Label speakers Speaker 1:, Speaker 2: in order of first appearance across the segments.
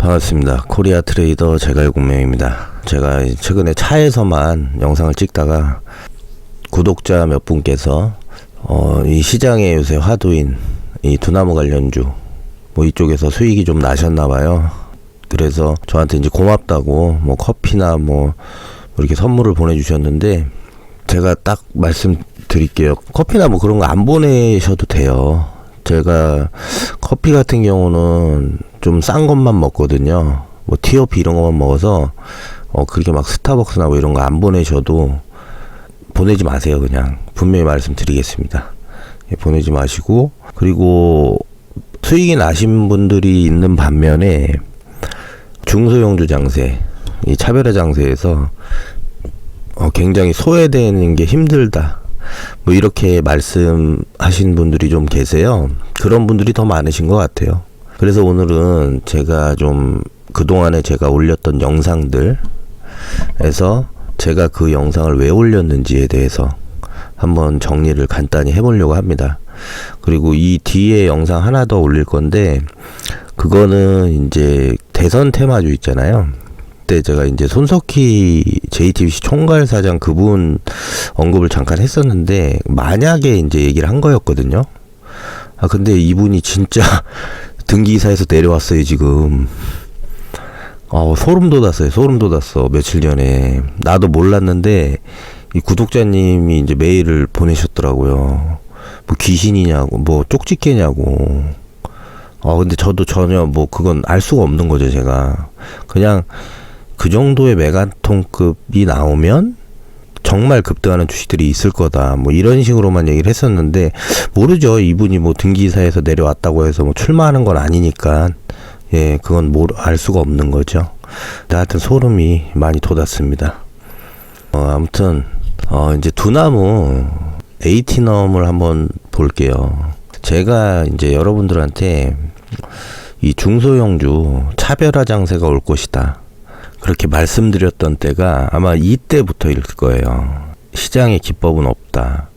Speaker 1: 반갑습니다. 코리아 트레이더 제갈공명입니다. 제가 최근에 차에서만 영상을 찍다가 구독자 몇 분께서 이 시장에 요새 화두인 이 두나무 관련주 이쪽에서 수익이 좀 나셨나봐요. 그래서 저한테 이제 고맙다고 커피나 이렇게 선물을 보내주셨는데, 제가 딱 말씀드릴게요. 커피나 그런 거 안 보내셔도 돼요. 제가 커피 같은 경우는 좀 싼 것만 먹거든요. 티어피 이런 것만 먹어서 그렇게 스타벅스나 이런 거 안 보내셔도 보내지 마세요. 그냥 분명히 말씀드리겠습니다. 보내지 마시고, 그리고 수익이 나신 분들이 있는 반면에 중소형주 장세, 이 차별화 장세에서 굉장히 소외되는 게 힘들다, 이렇게 말씀하신 분들이 좀 계세요. 그런 분들이 더 많으신 것 같아요. 그래서 오늘은 제가 좀 그동안에 제가 올렸던 영상들에서 제가 그 영상을 왜 올렸는지에 대해서 한번 정리를 간단히 해보려고 합니다. 그리고 이 뒤에 영상 하나 더 올릴 건데, 그거는 이제 대선 테마주 있잖아요. 그때 제가 이제 손석희 JTBC 총괄사장 그분 언급을 잠깐 했었는데, 만약에 이제 얘기를 한 거였거든요. 근데 이분이 진짜 등기이사에서 내려왔어요, 지금. 소름 돋았어요. 소름 돋았어. 며칠 전에. 나도 몰랐는데, 이 구독자님이 이제 메일을 보내셨더라고요. 귀신이냐고, 쪽집게냐고. 근데 저도 전혀 그건 알 수가 없는 거죠, 제가. 그냥 그 정도의 메가톤급이 나오면 정말 급등하는 주식들이 있을 거다, 이런 식으로만 얘기를 했었는데, 모르죠. 이분이 등기이사에서 내려왔다고 해서 출마하는 건 아니니까, 그건 알 수가 없는 거죠. 하여튼 소름이 많이 돋았습니다. 아무튼 이제 두나무 에이티넘을 한번 볼게요. 제가 이제 여러분들한테 이 중소형주 차별화 장세가 올 것이다, 그렇게 말씀드렸던 때가 아마 이때부터일 거예요. 시장에 기법은 없다.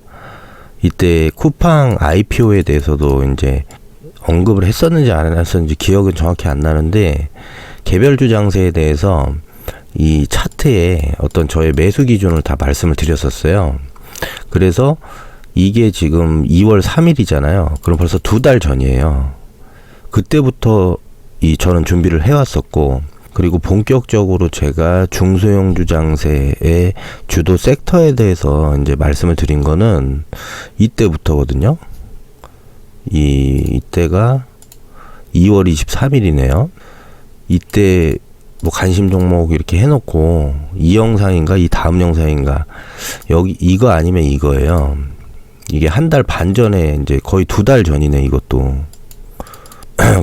Speaker 1: 이때 쿠팡 IPO에 대해서도 이제 언급을 했었는지 안 했었는지 기억은 정확히 안 나는데, 개별주 장세에 대해서 이 차트에 어떤 저의 매수 기준을 다 말씀을 드렸었어요. 그래서 이게 지금 2월 3일이잖아요. 그럼 벌써 2달 전이에요. 그때부터 저는 준비를 해왔었고, 그리고 본격적으로 제가 중소형주 장세의 주도 섹터에 대해서 이제 말씀을 드린 거는 이때부터거든요. 이때가 2월 23일이네요. 이때 관심 종목 이렇게 해놓고, 이 영상인가 이 다음 영상인가, 여기 이거 아니면 이거예요. 이게 한 달 반 전에, 이제 거의 2달 전이네, 이것도.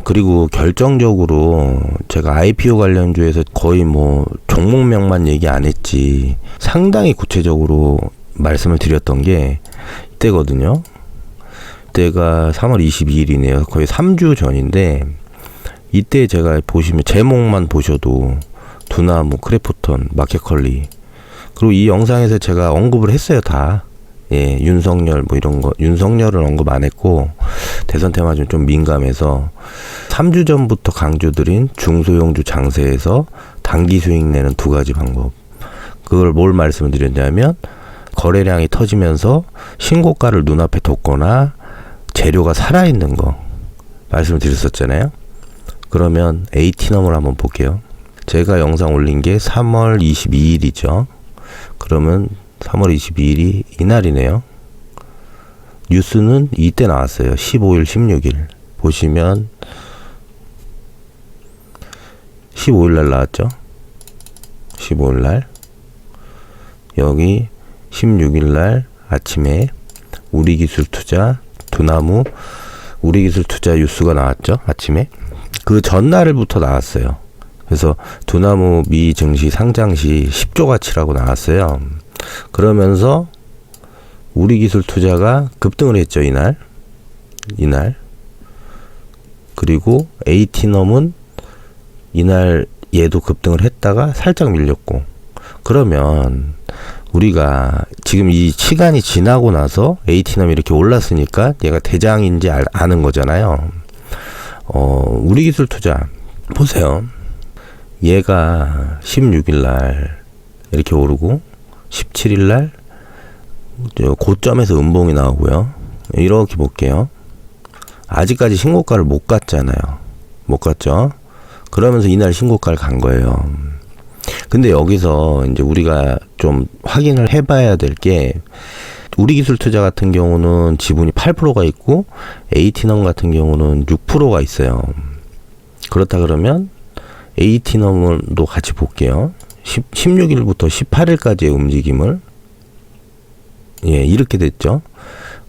Speaker 1: 그리고 결정적으로 제가 IPO 관련주에서 거의 종목명만 얘기 안 했지, 상당히 구체적으로 말씀을 드렸던 게 이때거든요. 이때가 3월 22일이네요. 거의 3주 전인데, 이때 제가 보시면 제목만 보셔도 두나무, 크래프톤, 마켓컬리, 그리고 이 영상에서 제가 언급을 했어요, 다. 윤석열 이런 거, 윤석열은 언급 안 했고, 대선 테마주는 좀 민감해서 3주 전부터 강조드린 중소형주 장세에서 단기 수익 내는 두 가지 방법. 그걸 뭘 말씀을 드렸냐면, 거래량이 터지면서 신고가를 눈앞에 뒀거나 재료가 살아있는 거 말씀을 드렸었잖아요. 그러면 에이티넘을 한번 볼게요. 제가 영상 올린 게 3월 22일이죠. 그러면 3월 22일이 이날이네요. 뉴스는 이때 나왔어요. 15일, 16일. 보시면 15일 날 나왔죠. 15일 날. 여기 16일 날 아침에 우리기술투자, 두나무, 우리기술투자 뉴스가 나왔죠. 아침에. 그 전날부터 나왔어요. 그래서 두나무 미 증시 상장 시 10조 가치라고 나왔어요. 그러면서 우리기술투자가 급등을 했죠, 이날. 그리고 에이티넘은 이날 얘도 급등을 했다가 살짝 밀렸고. 그러면 우리가 지금 이 시간이 지나고 나서 에이티넘이 이렇게 올랐으니까 얘가 대장인지 아는 거잖아요. 우리기술투자 보세요. 얘가 16일 날 이렇게 오르고 17일 날 고점에서 음봉이 나오고요. 이렇게 볼게요. 아직까지 신고가를 못 갔잖아요. 못 갔죠? 그러면서 이날 신고가를 간 거예요. 근데 여기서 이제 우리가 좀 확인을 해봐야 될 게, 우리기술투자 같은 경우는 지분이 8%가 있고 에이티넘 같은 경우는 6%가 있어요. 그렇다 그러면 에이티넘도 같이 볼게요. 16일부터 18일까지의 움직임을, 예, 이렇게 됐죠.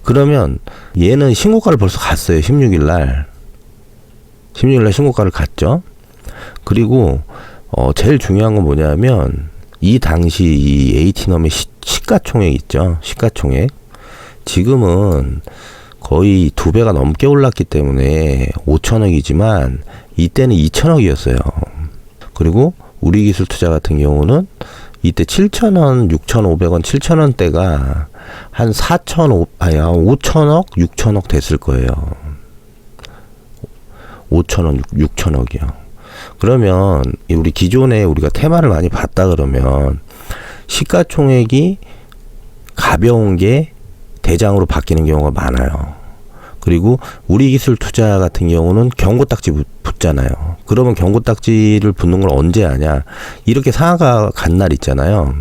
Speaker 1: 그러면 얘는 신고가를 벌써 갔어요. 16일날 신고가를 갔죠. 그리고 제일 중요한 건 뭐냐면, 이 당시 이 에이티넘의 시가총액 있죠. 시가총액. 지금은 거의 2배가 넘게 올랐기 때문에 5천억이지만 이때는 2천억이었어요. 그리고 우리기술투자 같은 경우는 이때 7천원, 6,500원, 7천원대가 한 5천억, 6천억 됐을 거예요. 5천원, 6천억이요. 그러면 우리 기존에 우리가 테마를 많이 봤다 그러면 시가총액이 가벼운 게 대장으로 바뀌는 경우가 많아요. 그리고 우리기술투자 같은 경우는 경고딱지 붙잖아요. 그러면 경고딱지를 붙는 걸 언제 하냐? 이렇게 상한가 간 날 있잖아요.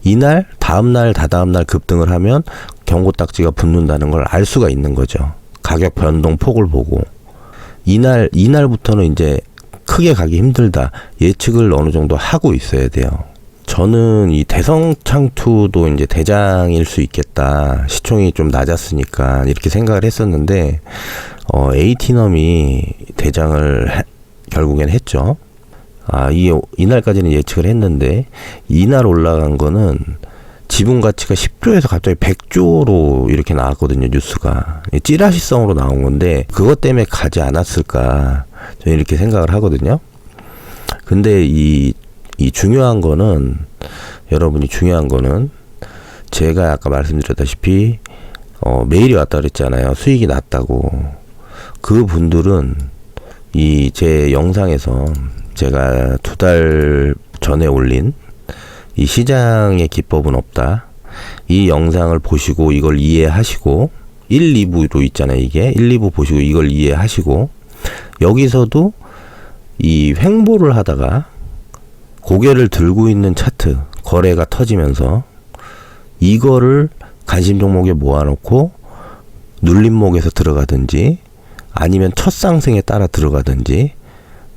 Speaker 1: 이날, 다음날, 다다음날 급등을 하면 경고딱지가 붙는다는 걸 알 수가 있는 거죠. 가격 변동 폭을 보고. 이날부터는 이제 크게 가기 힘들다. 예측을 어느 정도 하고 있어야 돼요. 저는 이 대성창투도 이제 대장일 수 있겠다. 시총이 좀 낮았으니까 이렇게 생각을 했었는데, 에이티넘이 대장을 결국엔 했죠. 이날까지는 예측을 했는데, 이날 올라간 거는 지분 가치가 10조에서 갑자기 100조로 이렇게 나왔거든요, 뉴스가. 찌라시성으로 나온 건데, 그것 때문에 가지 않았을까, 저는 이렇게 생각을 하거든요. 근데 이 중요한 거는, 여러분이 중요한 거는, 제가 아까 말씀드렸다시피, 메일이 왔다 그랬잖아요. 수익이 났다고. 그 분들은 제 영상에서 제가 2달 전에 올린 이 시장의 기법은 없다. 이 영상을 보시고 이걸 이해하시고, 1, 2부로 있잖아요, 이게. 1, 2부 보시고 이걸 이해하시고, 여기서도 이 횡보를 하다가 고개를 들고 있는 차트, 거래가 터지면서 이거를 관심 종목에 모아놓고 눌림목에서 들어가든지 아니면 첫 상승에 따라 들어가든지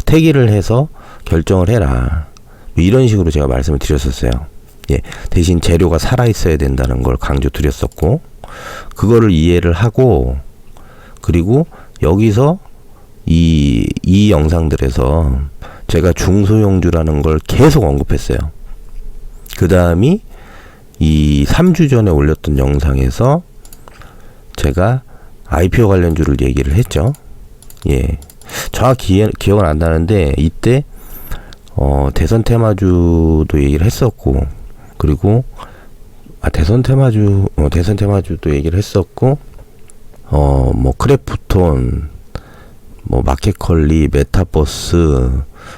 Speaker 1: 태기를 해서 결정을 해라. 이런 식으로 제가 말씀을 드렸었어요. 예, 대신 재료가 살아있어야 된다는 걸 강조 드렸었고, 그거를 이해를 하고, 그리고 여기서 이 영상들에서 제가 중소형주라는 걸 계속 언급했어요. 그 다음이 이 3주 전에 올렸던 영상에서 제가 IPO 관련주를 얘기를 했죠. 예. 정확히 기억은 안 나는데, 이때 대선 테마주도 얘기를 했었고, 그리고 대선 테마주도 얘기를 했었고, 뭐 크래프톤, 뭐 마켓컬리, 메타버스,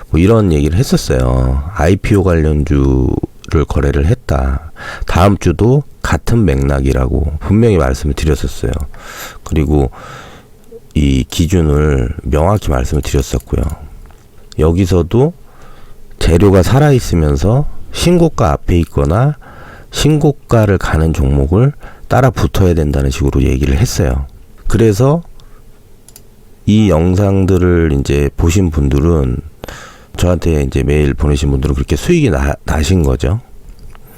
Speaker 1: 뭐 이런 얘기를 했었어요. IPO 관련주를 거래를 했다. 다음 주도 같은 맥락이라고 분명히 말씀을 드렸었어요. 그리고 이 기준을 명확히 말씀을 드렸었고요. 여기서도 재료가 살아있으면서 신고가 앞에 있거나 신고가를 가는 종목을 따라 붙어야 된다는 식으로 얘기를 했어요. 그래서 이 영상들을 이제 보신 분들은, 저한테 이제 메일 보내신 분들은 그렇게 수익이 나신 거죠.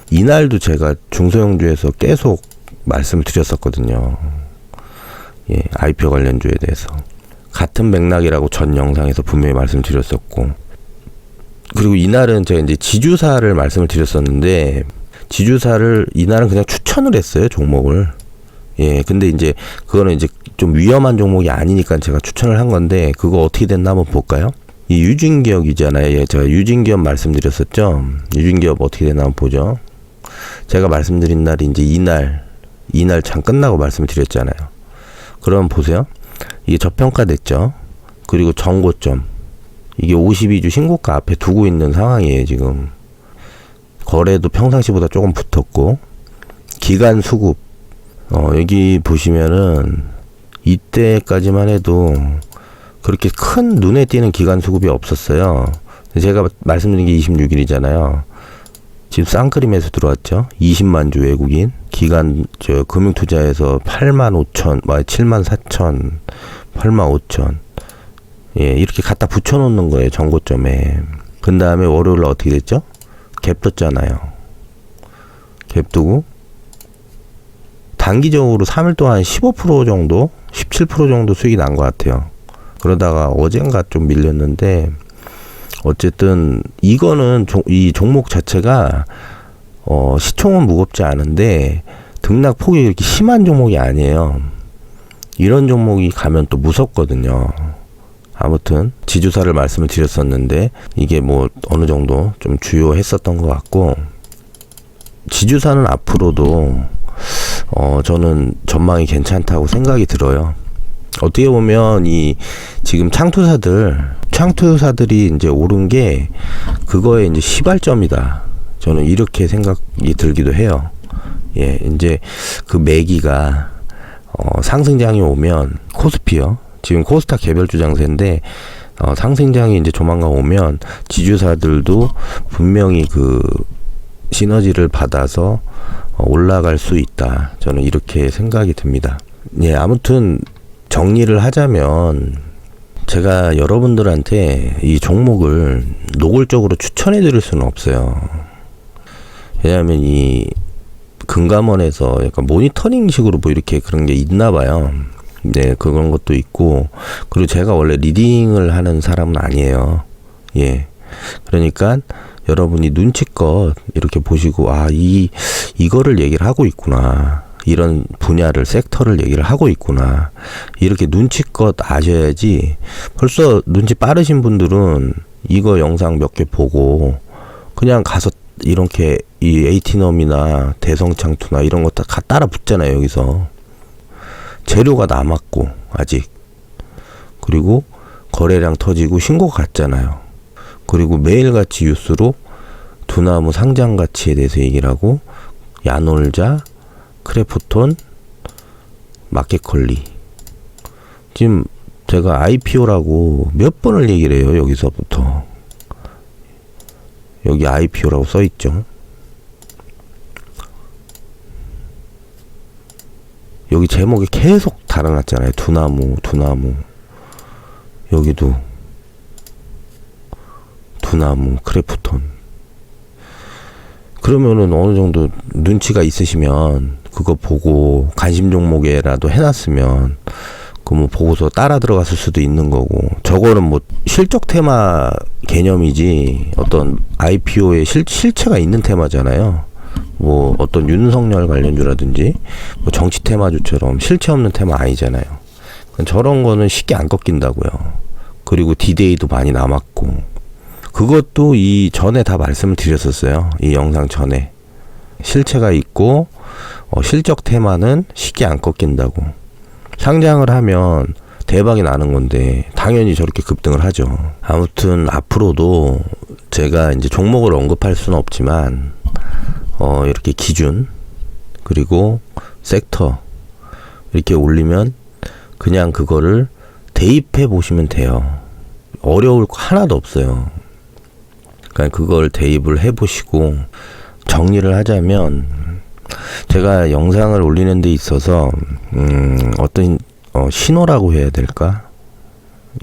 Speaker 1: 이날도 제가 중소형주에서 계속 말씀을 드렸었거든요. 예, IPO 관련주에 대해서. 같은 맥락이라고 전 영상에서 분명히 말씀드렸었고, 그리고 이날은 제가 이제 지주사를 말씀을 드렸었는데, 지주사를 이날은 그냥 추천을 했어요, 종목을. 예, 근데 이제 그거는 이제 좀 위험한 종목이 아니니까 제가 추천을 한 건데, 그거 어떻게 됐나 한번 볼까요? 이 유진기업이잖아요. 예, 제가 유진기업 말씀드렸었죠. 유진기업 어떻게 됐나 한번 보죠. 제가 말씀드린 날이 이제 이날 장 끝나고 말씀을 드렸잖아요. 그럼 보세요. 이게 저평가됐죠. 그리고 정고점 이게 52주 신고가 앞에 두고 있는 상황이에요, 지금. 거래도 평상시보다 조금 붙었고, 기간 수급, 여기 보시면은, 이때까지만 해도 그렇게 큰 눈에 띄는 기간 수급이 없었어요. 제가 말씀드린 게 26일이잖아요. 지금 쌍끌이 매수 들어왔죠. 20만 주 외국인. 기간, 금융투자에서 8만 5천, 7만 4천, 8만 5천. 예, 이렇게 갖다 붙여놓는 거예요, 정고점에. 그 다음에 월요일 어떻게 됐죠? 갭 떴잖아요. 갭 뜨고, 단기적으로 3일 동안 15% 정도, 17% 정도 수익이 난 것 같아요. 그러다가 어젠가 좀 밀렸는데, 어쨌든 이거는 이 종목 자체가 시총은 무겁지 않은데 등락 폭이 이렇게 심한 종목이 아니에요. 이런 종목이 가면 또 무섭거든요. 아무튼 지주사를 말씀을 드렸었는데 이게 뭐 어느 정도 좀 주요했었던 것 같고, 지주사는 앞으로도 저는 전망이 괜찮다고 생각이 들어요. 어떻게 보면 이 지금 창투사들이 이제 오른 게 그거에 이제 시발점이다. 저는 이렇게 생각이 들기도 해요. 예, 이제 그 매기가 상승장이 오면 코스피요. 지금 코스닥 개별주 장세인데 상승장이 이제 조만간 오면 지주사들도 분명히 그 시너지를 받아서 올라갈 수 있다. 저는 이렇게 생각이 듭니다. 예, 아무튼 정리를 하자면 제가 여러분들한테 이 종목을 노골적으로 추천해 드릴 수는 없어요. 왜냐하면 이 금감원에서 약간 모니터링식으로 뭐 이렇게 그런 게 있나 봐요. 네, 그런 것도 있고, 그리고 제가 원래 리딩을 하는 사람은 아니에요. 예. 그러니까 여러분이 눈치껏 이렇게 보시고, 이거를 얘기를 하고 있구나. 이런 분야를, 섹터를 얘기를 하고 있구나. 이렇게 눈치껏 아셔야지. 벌써 눈치 빠르신 분들은 이거 영상 몇 개 보고 그냥 가서 이렇게 이 에이티넘이나 대성창투나 이런 거 다 따라 붙잖아요, 여기서. 재료가 남았고, 아직. 그리고 거래량 터지고 신고가 갔잖아요. 그리고 매일같이 뉴스로 두나무 상장 가치에 대해서 얘기를 하고, 야놀자, 크래프톤, 마켓컬리. 지금 제가 IPO라고 몇 번을 얘기를 해요, 여기서부터. 여기 IPO라고 써있죠. 여기 제목에 계속 달아놨잖아요. 두나무. 여기도 두나무, 크래프톤. 그러면은 어느 정도 눈치가 있으시면 그거 보고 관심 종목에라도 해놨으면 그 뭐 보고서 따라 들어갔을 수도 있는 거고, 저거는 뭐 실적 테마 개념이지 어떤 IPO에 실체가 있는 테마잖아요. 뭐 어떤 윤석열 관련주라든지 뭐 정치 테마주처럼 실체 없는 테마 아니잖아요. 저런 거는 쉽게 안 꺾인다고요. 그리고 디데이도 많이 남았고, 그것도 이 전에 다 말씀을 드렸었어요. 이 영상 전에. 실체가 있고 실적 테마는 쉽게 안 꺾인다고. 상장을 하면 대박이 나는 건데 당연히 저렇게 급등을 하죠. 아무튼 앞으로도 제가 이제 종목을 언급할 수는 없지만 이렇게 기준 그리고 섹터 이렇게 올리면 그냥 그거를 대입해 보시면 돼요. 어려울 거 하나도 없어요. 그러니까 그걸 대입을 해 보시고, 정리를 하자면 제가 영상을 올리는 데 있어서 어떤 신호라고 해야 될까?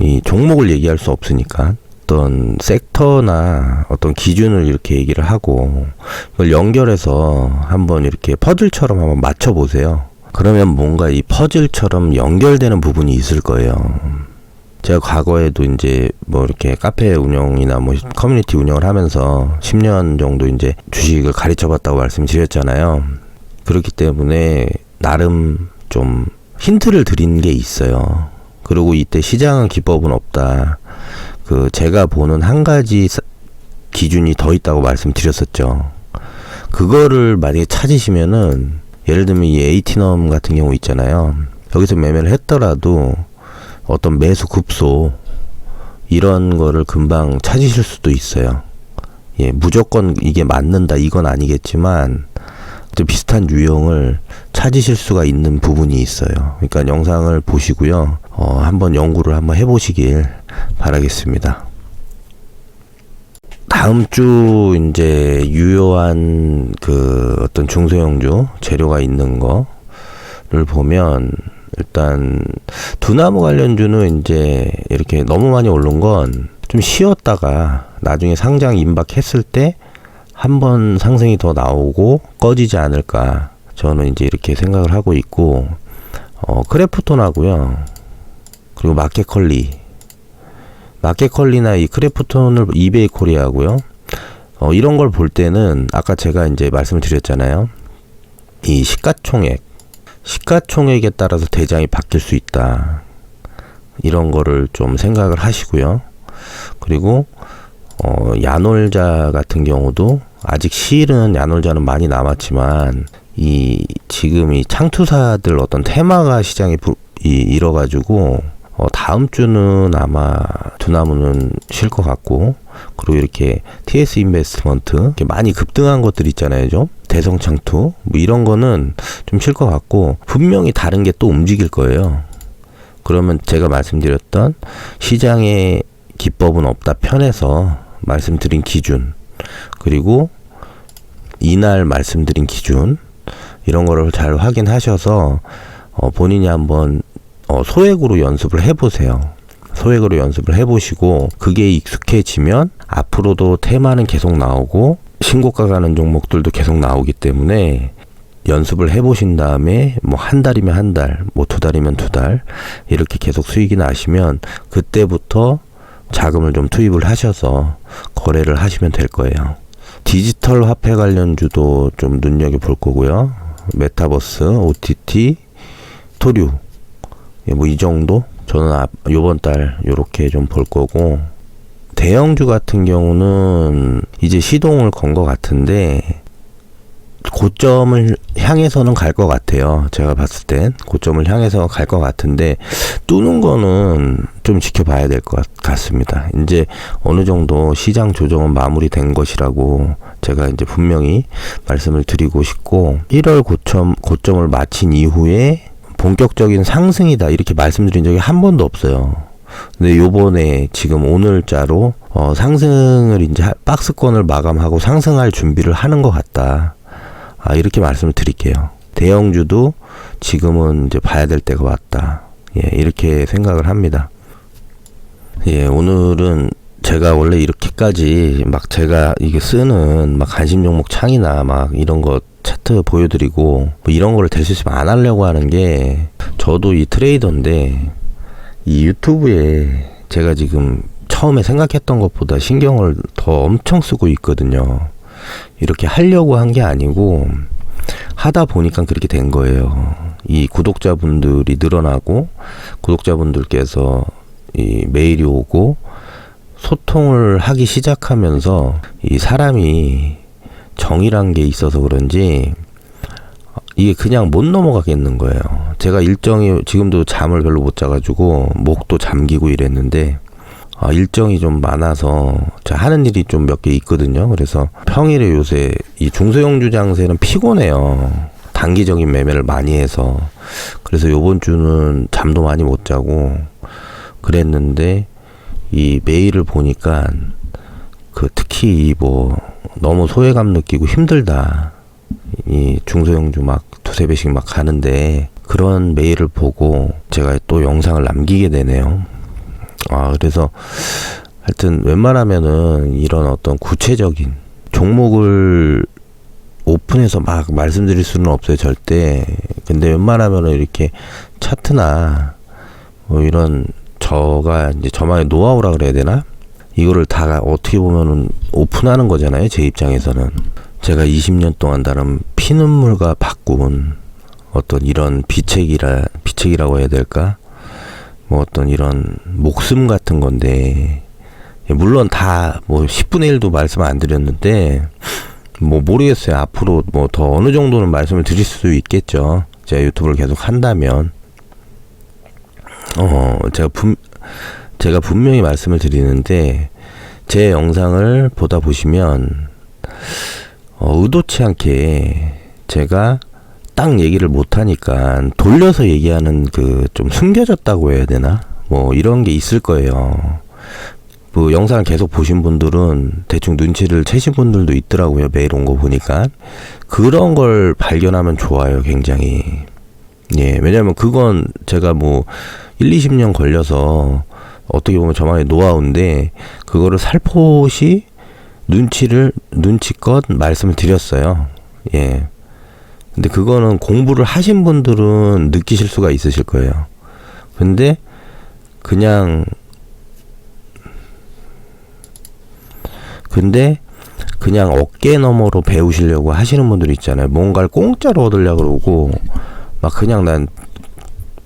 Speaker 1: 이 종목을 얘기할 수 없으니까 어떤 섹터나 어떤 기준을 이렇게 얘기를 하고 그걸 연결해서 한번 이렇게 퍼즐처럼 한번 맞춰 보세요. 그러면 뭔가 이 퍼즐처럼 연결되는 부분이 있을 거예요. 제가 과거에도 이제 뭐 이렇게 카페 운영이나 뭐 커뮤니티 운영을 하면서 10년 정도 이제 주식을 가르쳐 봤다고 말씀드렸잖아요. 그렇기 때문에 나름 좀 힌트를 드린 게 있어요. 그리고 이때 시장은 기법은 없다. 제가 보는 한 가지 기준이 더 있다고 말씀드렸었죠. 그거를 만약에 찾으시면은, 예를 들면 이 에이티넘 같은 경우 있잖아요. 여기서 매매를 했더라도 어떤 매수 급소, 이런 거를 금방 찾으실 수도 있어요. 예, 무조건 이게 맞는다 이건 아니겠지만 또 비슷한 유형을 찾으실 수가 있는 부분이 있어요. 그러니까 영상을 보시고요. 한번 연구를 한번 해보시길 바라겠습니다. 다음 주 이제 유효한 그 어떤 중소형주 재료가 있는 거를 보면 일단 두나무 관련주는 이제 이렇게 너무 많이 오른 건 좀 쉬었다가 나중에 상장 임박했을 때 한번 상승이 더 나오고 꺼지지 않을까 저는 이제 이렇게 생각을 하고 있고 크래프톤하고요. 그리고 마켓컬리나 이 크래프톤을 이베이 코리아하고요. 이런 걸 볼 때는 아까 제가 이제 말씀을 드렸잖아요. 이 시가총액에 따라서 대장이 바뀔 수 있다. 이런 거를 좀 생각을 하시고요. 그리고 야놀자 같은 경우도 아직 실은 야놀자는 많이 남았지만 지금 이 창투사들 어떤 테마가 시장에 일어가지고 다음 주는 아마 두나무는 쉴 것 같고, 그리고 이렇게 TS 인베스트먼트 이렇게 많이 급등한 것들 있잖아요, 좀 대성창투 뭐 이런 거는 좀 쉴 것 같고, 분명히 다른 게 또 움직일 거예요. 그러면 제가 말씀드렸던 시장에 기법은 없다 편에서 말씀드린 기준, 그리고 이날 말씀드린 기준, 이런 거를 잘 확인하셔서 본인이 한번 소액으로 연습을 해보세요. 소액으로 연습을 해보시고 그게 익숙해지면 앞으로도 테마는 계속 나오고 신고가 가는 종목들도 계속 나오기 때문에 연습을 해보신 다음에 뭐 한 달이면 한 달, 뭐 두 달이면 두 달 이렇게 계속 수익이 나시면 그때부터 자금을 좀 투입을 하셔서 거래를 하시면 될 거예요. 디지털 화폐 관련주도 좀 눈여겨볼 거고요. 메타버스, OTT, 토류, 뭐 이 정도? 저는 요번 달 요렇게 좀 볼 거고, 대형주 같은 경우는 이제 시동을 건 것 같은데 고점을 향해서는 갈 것 같아요. 제가 봤을 땐 고점을 향해서 갈 것 같은데 뚜는 거는 좀 지켜봐야 될 것 같습니다. 이제 어느 정도 시장 조정은 마무리된 것이라고 제가 이제 분명히 말씀을 드리고 싶고, 1월 고점을 마친 이후에 본격적인 상승이다 이렇게 말씀드린 적이 한 번도 없어요. 근데 요번에 지금 오늘자로 상승을 이제 박스권을 마감하고 상승할 준비를 하는 것 같다. 이렇게 말씀을 드릴게요. 대형주도 지금은 이제 봐야 될 때가 왔다. 예, 이렇게 생각을 합니다. 예, 오늘은 제가 원래 이렇게까지 막 제가 이게 쓰는 막 관심 종목 창이나 막 이런 거 차트 보여드리고 뭐 이런 거를 될 수 있으면 안 하려고 하는 게, 저도 이 트레이더인데 이 유튜브에 제가 지금 처음에 생각했던 것보다 신경을 더 엄청 쓰고 있거든요. 이렇게 하려고 한 게 아니고 하다 보니까 그렇게 된 거예요. 이 구독자분들이 늘어나고 구독자분들께서 이 메일이 오고 소통을 하기 시작하면서 이 사람이 정이란 게 있어서 그런지 이게 그냥 못 넘어가겠는 거예요. 제가 일정이 지금도 잠을 별로 못 자가지고 목도 잠기고 이랬는데 일정이 좀 많아서 하는 일이 좀 몇 개 있거든요. 그래서 평일에 요새 이 중소형주 장세는 피곤해요. 단기적인 매매를 많이 해서. 그래서 요번 주는 잠도 많이 못 자고 그랬는데 이 메일을 보니까 특히 뭐 너무 소외감 느끼고 힘들다. 이 중소형주 막 두세 배씩 막 가는데 그런 메일을 보고 제가 또 영상을 남기게 되네요. 그래서 하여튼 웬만하면은 이런 어떤 구체적인 종목을 오픈해서 막 말씀드릴 수는 없어요, 절대. 근데 웬만하면은 이렇게 차트나 뭐 이런 저가 이제 저만의 노하우라 그래야 되나? 이거를 다 어떻게 보면은 오픈하는 거잖아요, 제 입장에서는. 제가 20년 동안 다른 피눈물과 바꾼 어떤 이런 비책이라고 해야 될까? 뭐 어떤 이런 목숨 같은 건데, 물론 다 뭐 10분의 1도 말씀 안 드렸는데 뭐 모르겠어요. 앞으로 뭐 더 어느 정도는 말씀을 드릴 수 있겠죠. 제가 유튜브를 계속 한다면. 제가 분명히 말씀을 드리는데 제 영상을 보다 보시면 의도치 않게 제가 딱 얘기를 못하니까 돌려서 얘기하는 그 좀 숨겨졌다고 해야 되나? 뭐 이런 게 있을 거예요. 뭐 영상을 계속 보신 분들은 대충 눈치를 채신 분들도 있더라고요. 메일 온 거 보니까. 그런 걸 발견하면 좋아요. 굉장히. 예, 왜냐면 그건 제가 뭐 1, 20년 걸려서 어떻게 보면 저만의 노하우인데 그거를 살포시 눈치껏 말씀을 드렸어요. 예. 근데 그거는 공부를 하신 분들은 느끼실 수가 있으실 거예요. 근데 그냥 어깨너머로 배우시려고 하시는 분들 있잖아요. 뭔가를 공짜로 얻으려고 그러고 막 그냥 난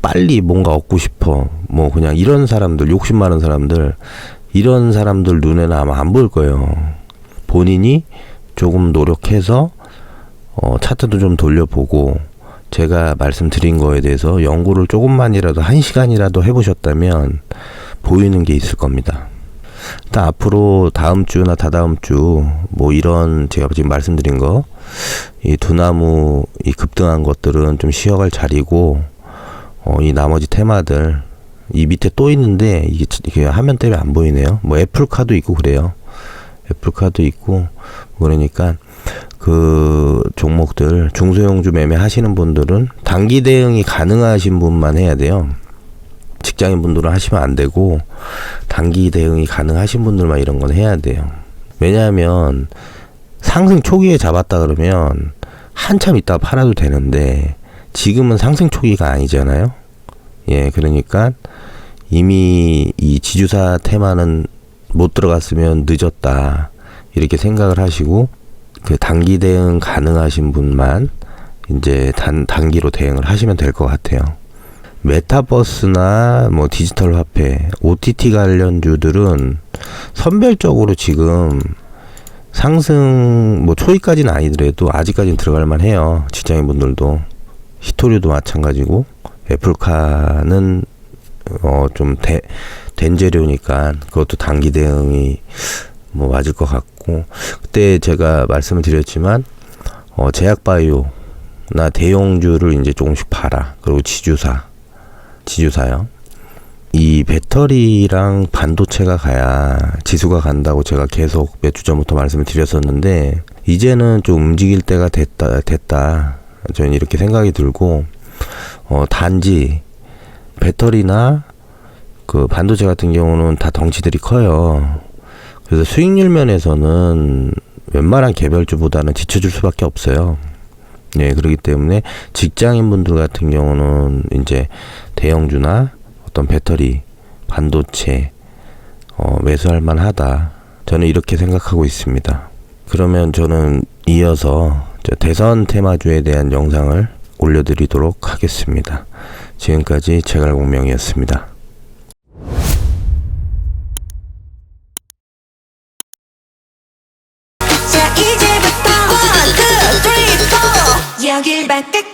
Speaker 1: 빨리 뭔가 얻고 싶어. 뭐 그냥 이런 사람들, 욕심 많은 사람들, 이런 사람들 눈에는 아마 안 보일 거예요. 본인이 조금 노력해서 차트도 좀 돌려보고 제가 말씀드린 거에 대해서 연구를 조금만이라도 1시간이라도 해보셨다면 보이는 게 있을 겁니다. 일단 앞으로 다음 주나 다다음 주 뭐 이런 제가 지금 말씀드린 거 이 두나무 이 급등한 것들은 좀 쉬어갈 자리고 이 나머지 테마들 이 밑에 또 있는데 이게 화면 때문에 안 보이네요. 뭐 애플카도 있고 그래요. 애플카도 있고 그러니까 그 종목들 중소형주 매매 하시는 분들은 단기 대응이 가능하신 분만 해야 돼요. 직장인 분들은 하시면 안 되고 단기 대응이 가능하신 분들만 이런 건 해야 돼요. 왜냐하면 상승 초기에 잡았다 그러면 한참 있다가 팔아도 되는데 지금은 상승 초기가 아니잖아요. 예, 그러니까 이미 이 지주사 테마는 못 들어갔으면 늦었다 이렇게 생각을 하시고 그 단기 대응 가능하신 분만 이제 단기로 대응을 하시면 될 것 같아요. 메타버스나 뭐 디지털 화폐, OTT 관련주들은 선별적으로 지금 상승 뭐 초기까지는 아니더라도 아직까지는 들어갈 만해요. 직장인분들도. 히토류도 마찬가지고 애플카는 좀 된 재료니까 그것도 단기 대응이 뭐 맞을 것 같고 그때 제가 말씀을 드렸지만 제약바이오나 대형주를 이제 조금씩 봐라. 그리고 지주사요. 이 배터리랑 반도체가 가야 지수가 간다고 제가 계속 몇 주 전부터 말씀을 드렸었는데 이제는 좀 움직일 때가 됐다. 저는 이렇게 생각이 들고 단지 배터리나 그 반도체 같은 경우는 다 덩치들이 커요. 그래서 수익률 면에서는 웬만한 개별주보다는 뒤쳐줄 수밖에 없어요. 네, 그렇기 때문에 직장인 분들 같은 경우는 이제 대형주나 어떤 배터리, 반도체 매수할 만하다. 저는 이렇게 생각하고 있습니다. 그러면 저는 이어서 대선 테마주에 대한 영상을 올려드리도록 하겠습니다. 지금까지 제갈공명이었습니다.
Speaker 2: 자 이제부터 1, 2, 3, 4 여길 바깥